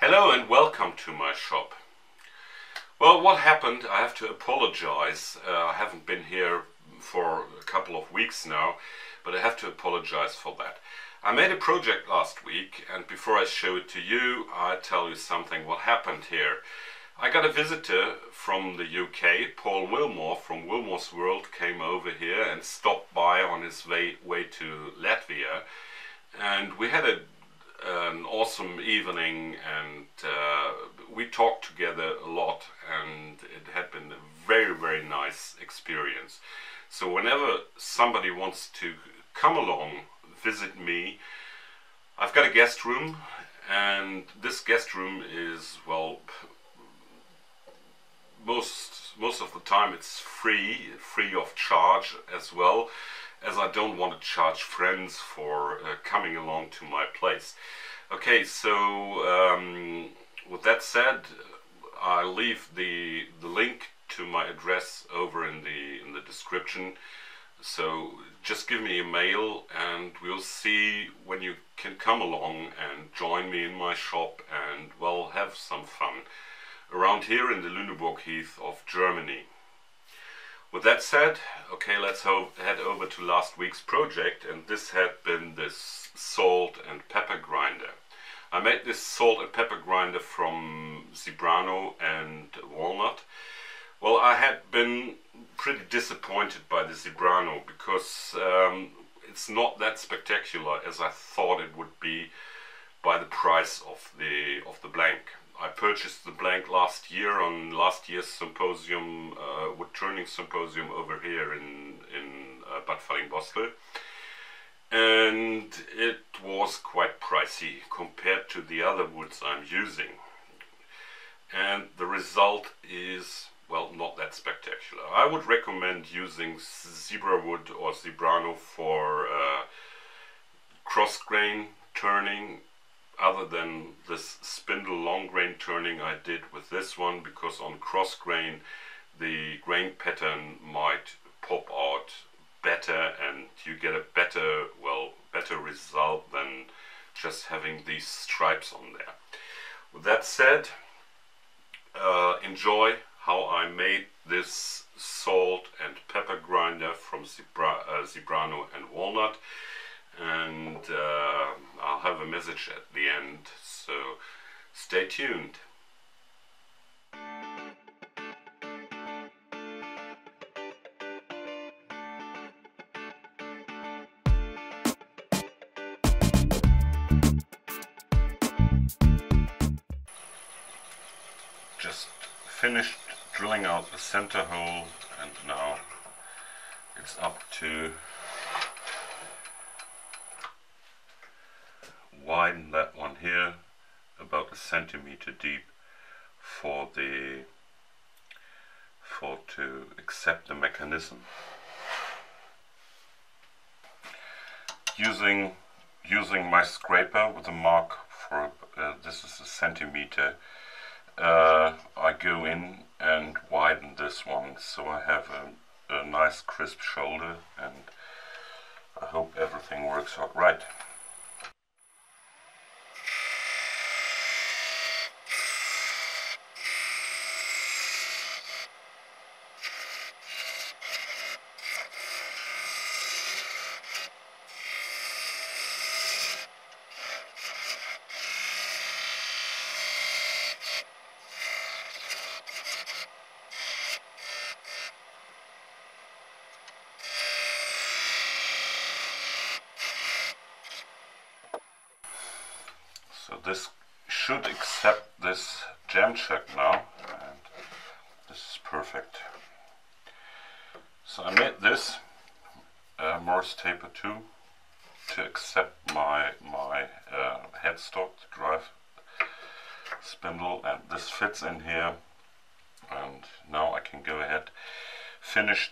Hello and welcome to my shop. Well, what happened, I have to apologize. I haven't been here for a couple of weeks now, but I have to apologize for that. I made a project last week, and before I show it to you, I tell you something what happened here. I got a visitor from the UK, Paul Willmore from Willmore's World, came over here and stopped by on his way to Latvia, and we had an awesome evening, and we talked together a lot, and it had been a very nice experience. So whenever somebody wants to come along, visit me, I've got a guest room, and this guest room is, well, most of the time it's free of charge, as well as I don't want to charge friends for coming along to my place. Okay, so with that said, I'll leave the link to my address over in the description. So just give me a mail and we'll see when you can come along and join me in my shop and, well, have some fun around here in the Lüneburg Heath of Germany. With that said, okay, let's head over to last week's project, and this had been this salt and pepper grinder. I made this salt and pepper grinder from Zebrano and Walnut. Well, I had been pretty disappointed by the Zebrano because it's not that spectacular as I thought it would be by the price of the blank. I purchased the blank last year on last year's symposium, wood turning symposium over here in Bad Fallingbostel, and it was quite pricey compared to the other woods I'm using, and the result is, well, not that spectacular. I would recommend using zebra wood or Zebrano for cross grain turning, other than this spindle long grain turning I did with this one, because on cross grain the grain pattern might pop out better and you get a better result than just having these stripes on there. With that said, enjoy how I made this salt and pepper grinder from Zebrano and Walnut, and I'll have a message at the end, so stay tuned. Just finished drilling out the center hole, and now it's up to widen that one here about a centimeter deep to accept the mechanism. Using my scraper with a mark for this is a centimeter, I go in and widen this one so I have a nice crisp shoulder, and I hope everything works out right. So this should accept this jam check now, and this is perfect. So I made this Morse taper too to accept my headstock, the drive spindle, and this fits in here, and now I can go ahead, finish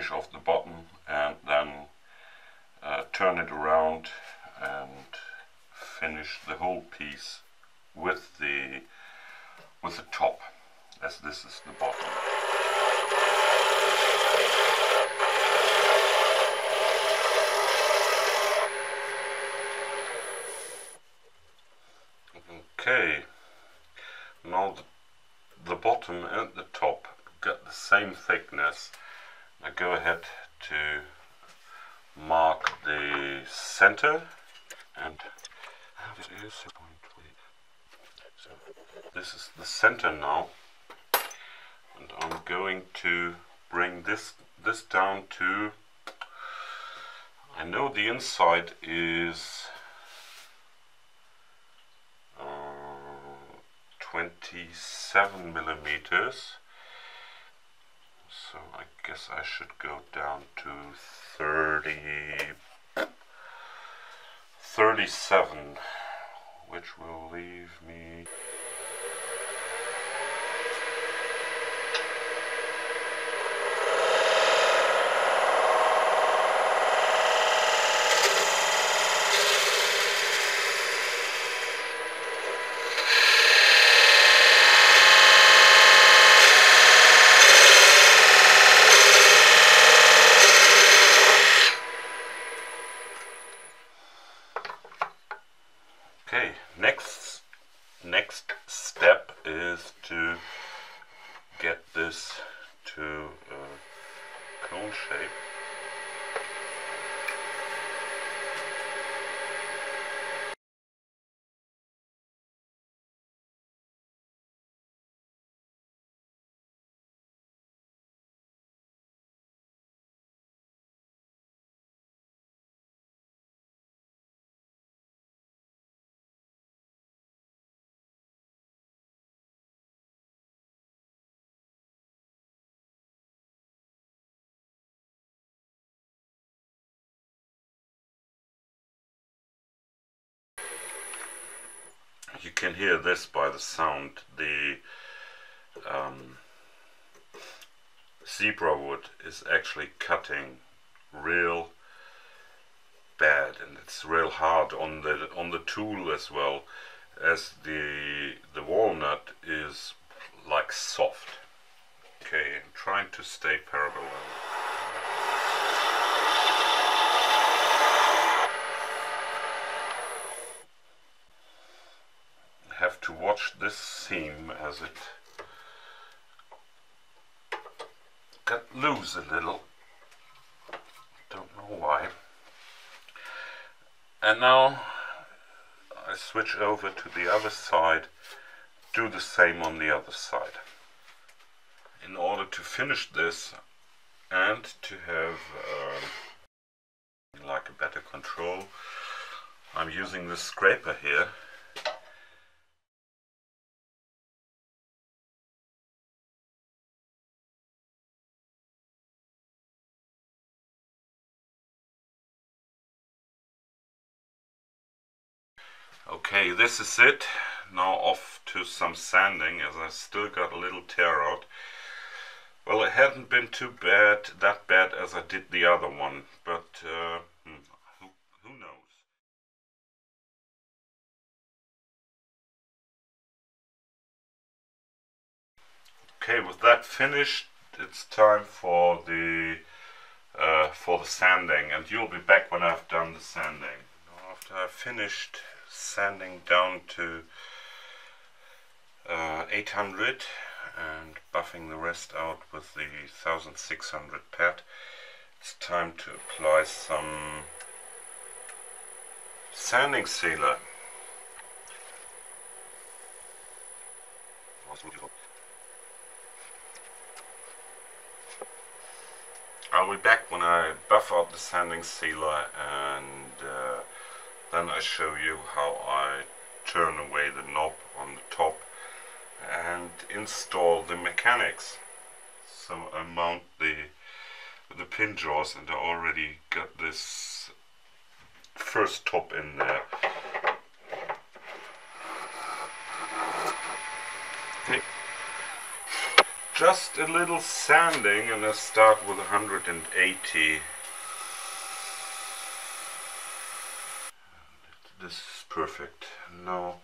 off the bottom, and then turn it around and finish the whole piece with the top, as this is the bottom. Okay, now the bottom and the top got the same thickness. I go ahead to mark the center, and this is 0.3. So this is the center now, and I'm going to bring this down to, I know the inside is 27 millimeters, so I guess I should go down to 37, which will leave me okay. Next step is to get this to a cone shape. You can hear this by the sound. The zebra wood is actually cutting real bad, and it's real hard on the tool as well, as the walnut is like soft. Okay, I'm trying to stay parallel. Have to watch this seam as it got loose a little. Don't know why. And now I switch over to the other side, do the same on the other side. In order to finish this and to have like a better control, I'm using this scraper here. Okay, this is it. Now off to some sanding, as I still got a little tear out. Well, it hadn't been that bad as I did the other one, but who knows? Okay, with that finished, it's time for the sanding, and you'll be back when I've done the sanding. After I've finished sanding down to 800 and buffing the rest out with the 1600 pad, it's time to apply some sanding sealer. I'll be back when I buff out the sanding sealer, and then I show you how I turn away the knob on the top and install the mechanics. So I mount the pin jaws, and I already got this first top in there. Okay. Just a little sanding, and I start with 180. This is perfect. Now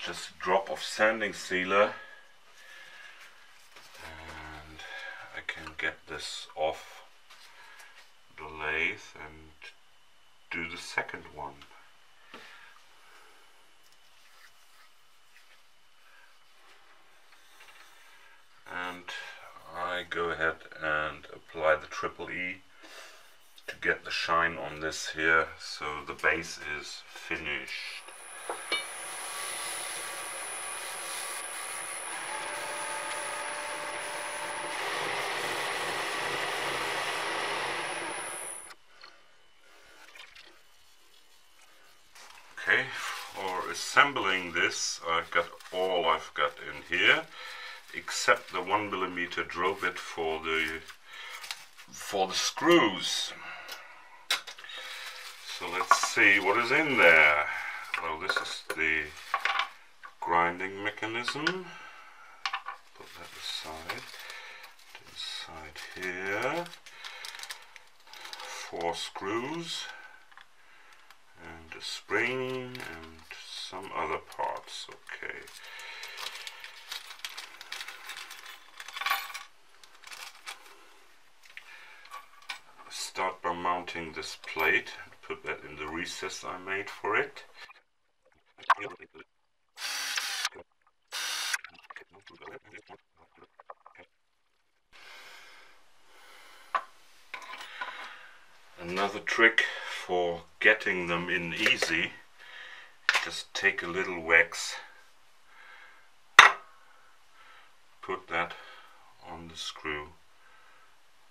just a drop of sanding sealer, and I can get this off the lathe and do the second one. ahead and apply the triple E to get the shine on this here, so the base is finished. Okay, for assembling this, I've got all I've got in here, except the 1mm drill bit for the screws. So let's see what is in there. Well, this is the grinding mechanism. Put that aside. Inside here, 4 screws and a spring and some other parts. Okay. Start by mounting this plate and put that in the recess I made for it. Another trick for getting them in easy, just take a little wax, put that on the screw,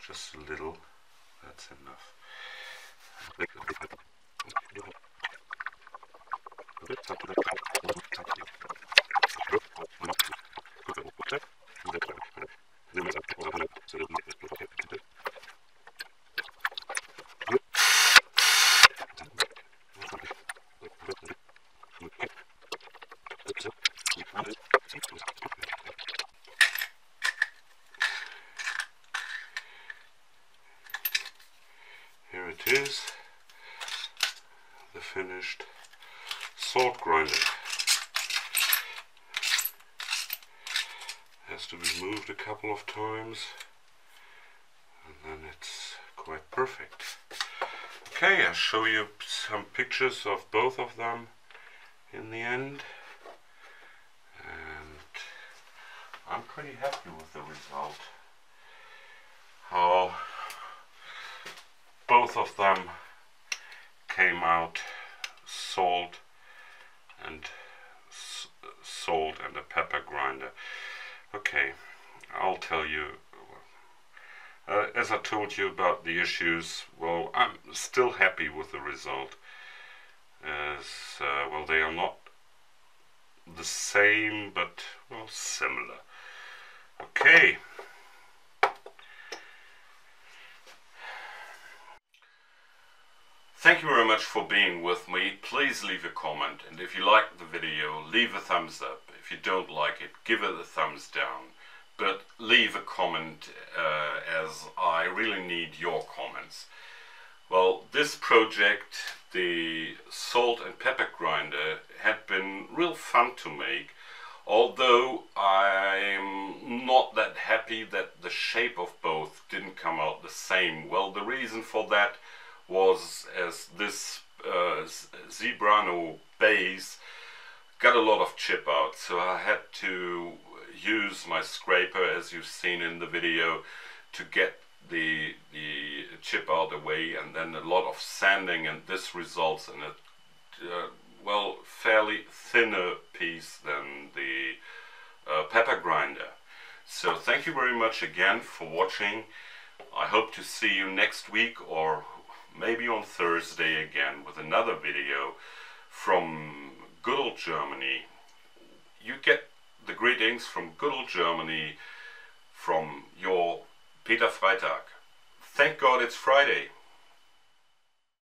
just a little, that's enough. Here it is, the finished salt grinder. Has to be moved a couple of times and then it's quite perfect. Okay, I'll show you some pictures of both of them in the end, and I'm pretty happy with the result. How both of them came out salt and a pepper grinder. Okay, I'll tell you, as I told you about the issues, well, I'm still happy with the result, as well, they are not the same, but well, similar. Okay. Thank you very much for being with me. Please leave a comment, and if you like the video, leave a thumbs up. If you don't like it, give it a thumbs down. But leave a comment, as I really need your comments. Well, this project, the salt and pepper grinder, had been real fun to make, although I'm not that happy that the shape of both didn't come out the same. Well, the reason for that was as this Zebrano base got a lot of chip out, so I had to use my scraper, as you've seen in the video, to get the chip out of the way, and then a lot of sanding, and this results in a well, fairly thinner piece than the pepper grinder. So thank you very much again for watching. I hope to see you next week, or maybe on Thursday again, with another video from good old Germany. You get the greetings from good old Germany from your Peter Freitag. Thank God it's Friday.